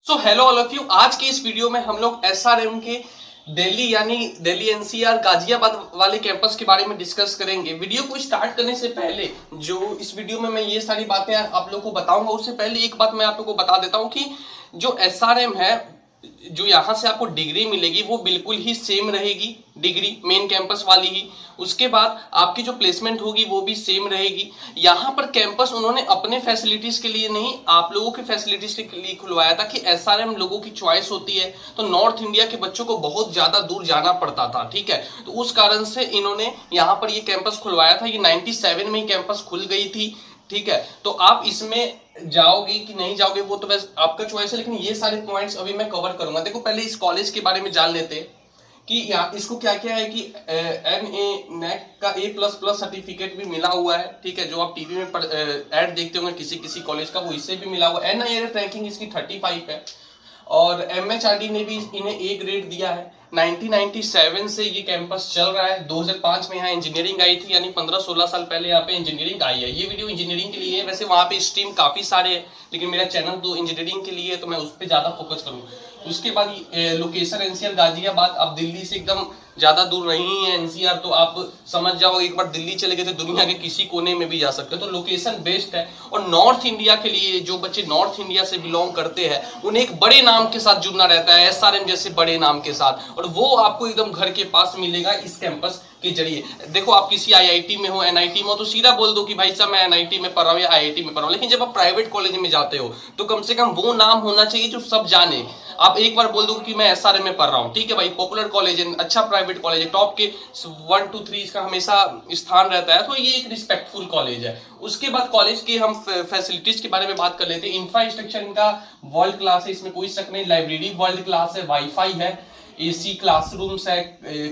So hello all of you. आज के इस वीडियो में हम लोग एसआरएम के दिल्ली यानी दिल्ली एनसीआर गाजियाबाद वाले कैंपस के बारे में डिस्कस करेंगे। वीडियो को स्टार्ट करने से पहले जो इस वीडियो में मैं ये सारी बातें आप लोगों को बताऊंगा, उससे पहले एक बात मैं आप लोगों को बता देता हूं कि जो एसआरएम है, जो यहाँ से आपको डिग्री मिलेगी वो बिल्कुल ही सेम रहेगी, डिग्री मेन कैंपस वाली ही। उसके बाद आपकी जो प्लेसमेंट होगी वो भी सेम रहेगी। यहाँ पर कैंपस उन्होंने अपने फैसिलिटीज के लिए नहीं, आप लोगों के फैसिलिटीज के लिए खुलवाया था कि एसआरएम लोगों की चॉइस होती है, तो नॉर्थ इंडिया के बच्चों को बहुत ज्यादा दूर जाना पड़ता था, ठीक है। तो उस कारण से इन्होंने यहाँ पर ये कैंपस खुलवाया था। ये 97 में ही कैंपस खुल गई थी, ठीक है। तो आप इसमें जाओगे कि नहीं जाओगे वो तो बस आपका चॉइस है, लेकिन ये सारे पॉइंट्स अभी मैं कवर करूंगा। देखो पहले इस कॉलेज के बारे में जान लेते हैं कि यहाँ इसको क्या क्या है कि NAAC का A++ सर्टिफिकेट भी मिला हुआ है, ठीक है। जो आप टीवी में ऐड देखते होंगे किसी किसी कॉलेज का, वो इससे भी मिला हुआ है। NIRF रैंकिंग इसकी 35 है और MHRD ने भी इन्हें A ग्रेड दिया है। 1997 से ये कैंपस चल रहा है। 2005 में यहाँ इंजीनियरिंग आई थी, यानी 15-16 साल पहले यहाँ पे इंजीनियरिंग आई है। ये वीडियो इंजीनियरिंग के लिए है, वैसे वहाँ पे स्ट्रीम काफी सारे हैं, लेकिन मेरा चैनल तो इंजीनियरिंग के लिए है तो मैं उस पर ज्यादा फोकस करूँ। उसके बाद लोकेशन एनसीआर गाजियाबाद, अब दिल्ली से एकदम ज्यादा दूर नहीं है एनसीआर, तो आप समझ जाओ एक बार दिल्ली चले गए तो दुनिया के किसी कोने में भी जा सकते हो, तो लोकेशन बेस्ट है। और नॉर्थ इंडिया के लिए जो बच्चे नॉर्थ इंडिया से बिलोंग करते हैं उन्हें एक बड़े नाम के साथ जुड़ना रहता है, एसआरएम जैसे बड़े नाम के साथ, और वो आपको एकदम घर के पास मिलेगा इस कैंपस के जरिए। देखो आप किसी आईआईटी में हो, एनआईटी में हो, तो सीधा बोल दो कि भाई साहब मैं एनआईटी में पढ़ रहा हूँ या आईआईटी में पढ़ रहा हूँ। लेकिन जब आप प्राइवेट कॉलेज में जाते हो तो कम से कम वो नाम होना चाहिए जो सब जाने। आप एक बार बोल दो कि मैं एसआरएम में पढ़ रहा हूँ, ठीक है भाई, पॉपुलर कॉलेज है, अच्छा प्राइवेट कॉलेज है, टॉप के 1 2 3 इसका हमेशा स्थान रहता है, तो ये एक रिस्पेक्टफुल कॉलेज है। उसके बाद कॉलेज के हम फैसिलिटीज के बारे में बात कर लेते हैं। इंफ्रास्ट्रक्चर इनका वर्ल्ड क्लास है, इसमें कोई शक नहीं। लाइब्रेरी वर्ल्ड क्लास है, वाईफाई है, एसी क्लासरूम्स है,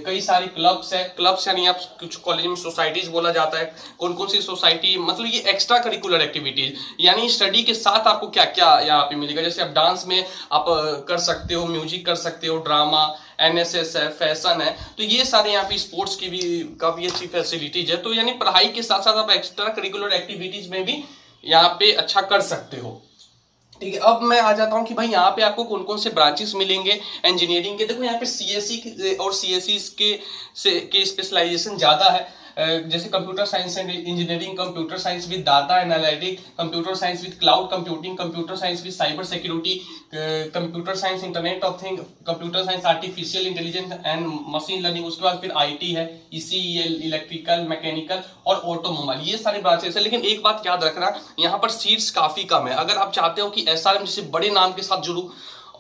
कई सारे क्लब्स है। क्लब्स यानी आप कुछ कॉलेज में सोसाइटीज बोला जाता है। कौन कौन सी सोसाइटी, मतलब ये एक्स्ट्रा करिकुलर एक्टिविटीज, यानी स्टडी के साथ आपको क्या क्या यहाँ पे मिलेगा। जैसे आप डांस में आप कर सकते हो, म्यूजिक कर सकते हो, ड्रामा, एनएसएस है, फैशन है, तो ये सारे यहाँ पे स्पोर्ट्स की भी काफी अच्छी फैसिलिटीज है। तो यानी पढ़ाई के साथ साथ आप एक्स्ट्रा करिकुलर एक्टिविटीज में भी यहाँ पे अच्छा कर सकते हो, ठीक है। अब मैं आ जाता हूँ कि भाई यहाँ पे आपको कौन कौन से ब्रांचेस मिलेंगे इंजीनियरिंग के। देखो यहाँ पे सीएससी और सीएससी के स्पेशलाइजेशन ज्यादा है। जैसे computer science and engineering, computer science with data analytic, computer science with cloud computing, computer science with cyber security, computer science internet of thing, computer science artificial intelligence and machine learning. उसके बाद फिर IT है, ईसीईएल, electrical, mechanical और automobile, ये सारे branches है। लेकिन एक बात याद रखना, यहाँ पर सीट्स काफी कम है। अगर आप चाहते हो कि एसआरएम जैसे बड़े नाम के साथ जुड़ू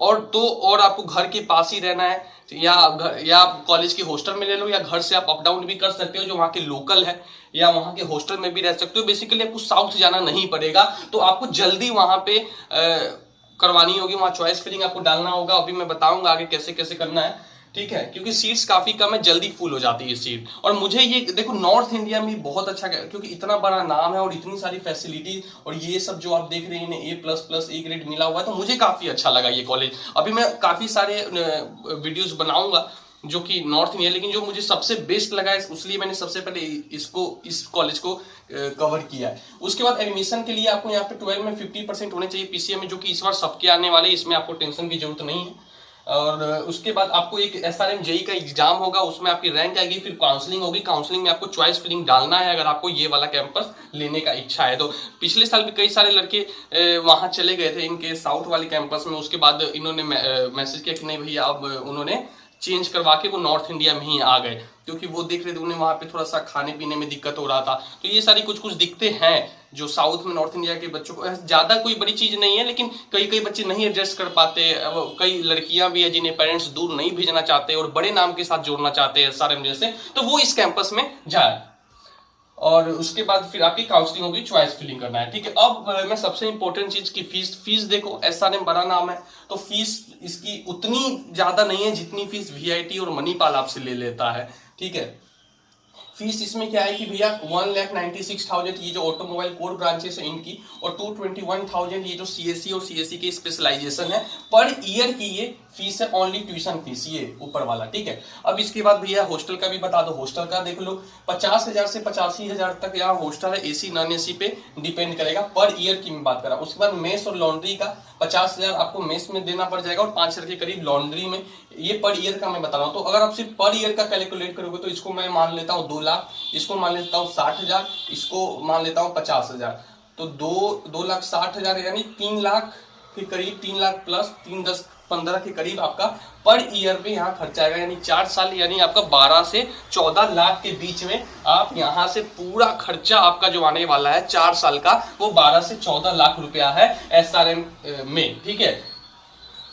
और आपको घर के पास ही रहना है, या आप कॉलेज के हॉस्टल में ले लो, या घर से आप अप डाउन भी कर सकते हो जो वहाँ के लोकल है, या वहाँ के हॉस्टल में भी रह सकते हो। बेसिकली आपको साउथ जाना नहीं पड़ेगा, तो आपको जल्दी वहाँ पे करवानी होगी, वहाँ चॉइस फिलिंग आपको डालना होगा। अभी मैं बताऊंगा आगे कैसे कैसे करना है, ठीक है, क्योंकि सीट्स काफी कम है, जल्दी फुल हो जाती है सीट। और मुझे ये देखो नॉर्थ इंडिया में बहुत अच्छा, क्योंकि इतना बड़ा नाम है और इतनी सारी फैसिलिटी और ये सब जो आप देख रहे हैं, इन्हें A++ A ग्रेड मिला हुआ है, तो मुझे काफी अच्छा लगा ये कॉलेज। अभी मैं काफी सारे वीडियोस बनाऊंगा जो कि नॉर्थ इंडिया, लेकिन जो मुझे सबसे बेस्ट लगा है इसलिए मैंने सबसे पहले इस कॉलेज को कवर किया है। उसके बाद एडमिशन के लिए आपको यहाँ पे 12 में 50% होने चाहिए पीसीएम में, जो कि इस बार सबके आने वाले, इसमें आपको टेंशन की जरूरत नहीं है। और उसके बाद आपको एक एसआरएम जेई का एग्जाम होगा, उसमें आपकी रैंक आएगी, फिर काउंसलिंग होगी। काउंसलिंग में आपको चॉइस फिलिंग डालना है अगर आपको ये वाला कैंपस लेने का इच्छा है। तो पिछले साल भी कई सारे लड़के वहां चले गए थे इनके साउथ वाले कैंपस में, उसके बाद इन्होंने मैसेज किया कि नहीं भैया, अब उन्होंने चेंज करवा के वो नॉर्थ इंडिया में ही आ गए, क्योंकि वो देख रहे थे उन्हें वहां पे थोड़ा सा खाने पीने में दिक्कत हो रहा था। तो ये सारी कुछ कुछ दिक्कतें हैं जो साउथ में नॉर्थ इंडिया के बच्चों को, ज्यादा कोई बड़ी चीज नहीं है, लेकिन कई बच्चे नहीं एडजस्ट कर पाते। कई लड़कियां भी है जिन्हें पेरेंट्स दूर नहीं भेजना चाहते और बड़े नाम के साथ जोड़ना चाहते हैं एसआरएम जैसे, तो वो इस कैंपस में जाए। और उसके बाद फिर आपकी काउंसलिंग होगी, चॉइस फिलिंग करना है, ठीक है। अब मैं सबसे इंपॉर्टेंट चीज की फीस देखो, एसआरएम बड़ा नाम है तो फीस इसकी उतनी ज्यादा नहीं है जितनी फीस वीआईटी और मणिपाल आपसे ले लेता है, ठीक है। फीस इसमें क्या है कि भैया 1,96,000 ये जो ऑटोमोबाइल कोर ब्रांचेस है इनकी, और 221,000 ये जो सीएससी और सीएससी के स्पेशलाइजेशन है, पर ईयर की ये फीस है ओनली ट्यूशन फीस, ये ऊपर वाला, ठीक है। अब इसके बाद भैया हॉस्टल का भी बता दो। हॉस्टल का देख लो 50,000 से 85,000 तक यहाँ हॉस्टल है, एसी नॉन एसी पे डिपेंड करेगा, पर ईयर की मैं बात कर रहा हूँ। उसके बाद मेस और लॉन्ड्री का 50,000 आपको मेस में देना पड़ जाएगा और 5,000 के करीब लॉन्ड्री में, ये पर ईयर का मैं बता रहा हूँ। तो अगर आप सिर्फ पर ईयर का कैलकुलेट करोगे तो इसको मैं मान लेता हूँ 2 लाख, इसको मान लेता हूँ 60,000, इसको मान लेता हूँ 50,000, तो 2,60,000 यानी 3 लाख के करीब, 3 लाख प्लस 3 10 15 के करीब आपका पर ईयर पे यहाँ खर्चा आएगा। यानी 4 साल यानी आपका 12 से 14 लाख के बीच में आप यहाँ से पूरा खर्चा आपका जो आने वाला है 4 साल का, वो 12 से 14 लाख रुपया है SRM में, ठीक है।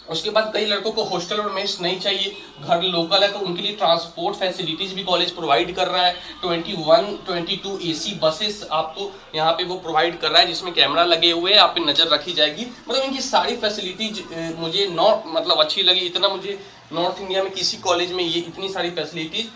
उसके बाद कई लड़कों को हॉस्टल और मेस नहीं चाहिए, घर लोकल है, तो उनके लिए ट्रांसपोर्ट फैसिलिटीज भी कॉलेज प्रोवाइड कर रहा है। 21-22 एसी बसेस आपको यहाँ पे वो प्रोवाइड कर रहा है, जिसमें कैमरा लगे हुए हैं, आप पे नजर रखी जाएगी। मतलब इनकी सारी फैसिलिटीज मुझे मतलब अच्छी लगी। इतना मुझे नॉर्थ इंडिया में किसी कॉलेज में ये इतनी सारी फैसिलिटीज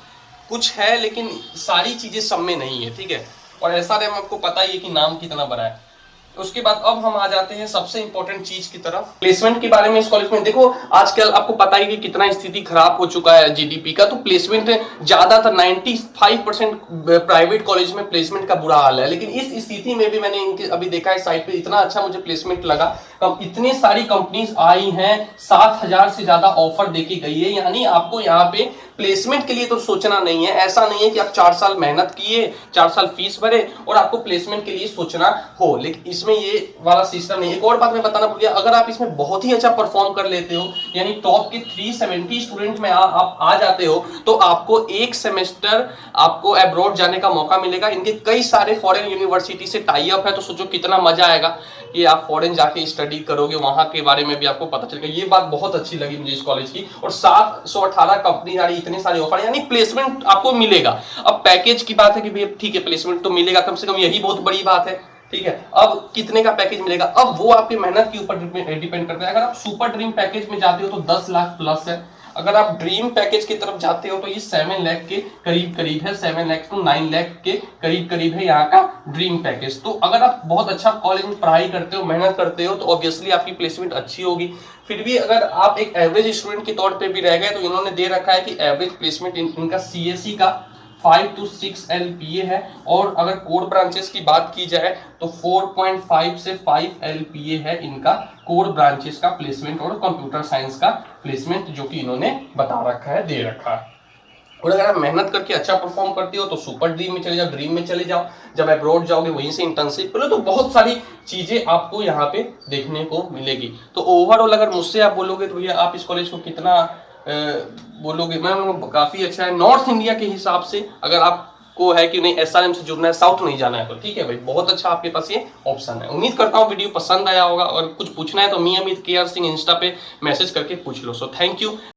कुछ है, लेकिन सारी चीजें सब में नहीं है, ठीक है। और SRM आपको पता ही है कि नाम कितना बड़ा है। उसके बाद अब हम आ जाते हैं सबसे इंपॉर्टेंट चीज की तरफ, प्लेसमेंट के बारे में। इस कॉलेज में देखो आजकल आपको पता ही कि कितना स्थिति खराब हो चुका है GDP का, तो प्लेसमेंट ज्यादातर 95% प्राइवेट कॉलेज में प्लेसमेंट का बुरा हाल है। लेकिन इस स्थिति में भी मैंने इनके अभी देखा है साइट पे, इतना अच्छा मुझे प्लेसमेंट लगा। इतनी सारी कंपनीज आई हैं, 7,000 से ज्यादा ऑफर देके गई है। यानी आपको यहाँ पे प्लेसमेंट के लिए तो सोचना नहीं है। ऐसा नहीं है कि आप 4 साल मेहनत किए, 4 साल फीस भरे और आपको प्लेसमेंट के लिए सोचना हो, लेकिन इसमें ये वाला सिस्टम नहीं है। एक और बात मैं बताना भूल गया, अगर आप इसमें बहुत ही अच्छा परफॉर्म कर लेते हो, यानी टॉप के 370 स्टूडेंट में आप आ जाते हो, तो आपको एक सेमेस्टर आपको अब्रॉड जाने का मौका मिलेगा। इनके कई सारे फॉरेन यूनिवर्सिटी से टाई अप है, तो सोचो कितना मजा आएगा कि आप फॉरेन जाके स्टडी करोगे, वहां के बारे में भी आपको पता चलेगा। ये बात बहुत अच्छी लगी मुझे इस कॉलेज की। और 718 कंपनी आ रही, इतने सारे ऑफर, यानी प्लेसमेंट आपको मिलेगा। अब पैकेज की बात है कि भैया ठीक है प्लेसमेंट तो मिलेगा कम से कम, यही बहुत बड़ी बात है, ठीक है। अब कितने का पैकेज मिलेगा, अब वो आपकी मेहनत के ऊपर डिपेंड करता है। अगर आप सुपर ड्रीम पैकेज में जाते हो तो 10 लाख प्लस है। अगर आप ड्रीम पैकेज की तरफ जाते हो तो ये 7 लाख के करीब है, 7 लाख to 9 लाख के करीब है यहाँ का ड्रीम पैकेज। तो अगर आप बहुत अच्छा कॉलेज में पढ़ाई करते हो, मेहनत करते हो, तो ऑब्वियसली आपकी प्लेसमेंट अच्छी होगी। फिर भी अगर आप एक एवरेज स्टूडेंट के तौर पे भी रह गए, तो इन्होंने दे रखा है कि एवरेज प्लेसमेंट इनका CSE का 5 to 6 LPA है, और अगर कोर ब्रांचेस की बात की जाए तो 4.5 से 5 LPA है इनका कोर ब्रांचेस का प्लेसमेंट और कंप्यूटर साइंस का प्लेसमेंट, जो कि इन्होंने बता रखा है, दे रखा है। और अगर आप मेहनत करके अच्छा परफॉर्म करते हो तो सुपर ड्रीम में चले जाओ, ड्रीम में चले जाओ, जब अब्रॉड जाओगे वहीं से इंटर्नशिप करो, तो बहुत सारी चीजें आपको यहाँ पे देखने को मिलेगी। तो ओवरऑल अगर मुझसे आप बोलोगे तो भैया आप इस कॉलेज को कितना बोलोगे, मैं काफी अच्छा है नॉर्थ इंडिया के हिसाब से। अगर आपको है कि नहीं SRM से जुड़ना है, साउथ नहीं जाना है, तो ठीक है भाई, बहुत अच्छा आपके पास ये ऑप्शन है। उम्मीद करता हूँ वीडियो पसंद आया होगा, और कुछ पूछना है तो मी अमित KR सिंह इंस्टा पे मैसेज करके पूछ लो। So thank you.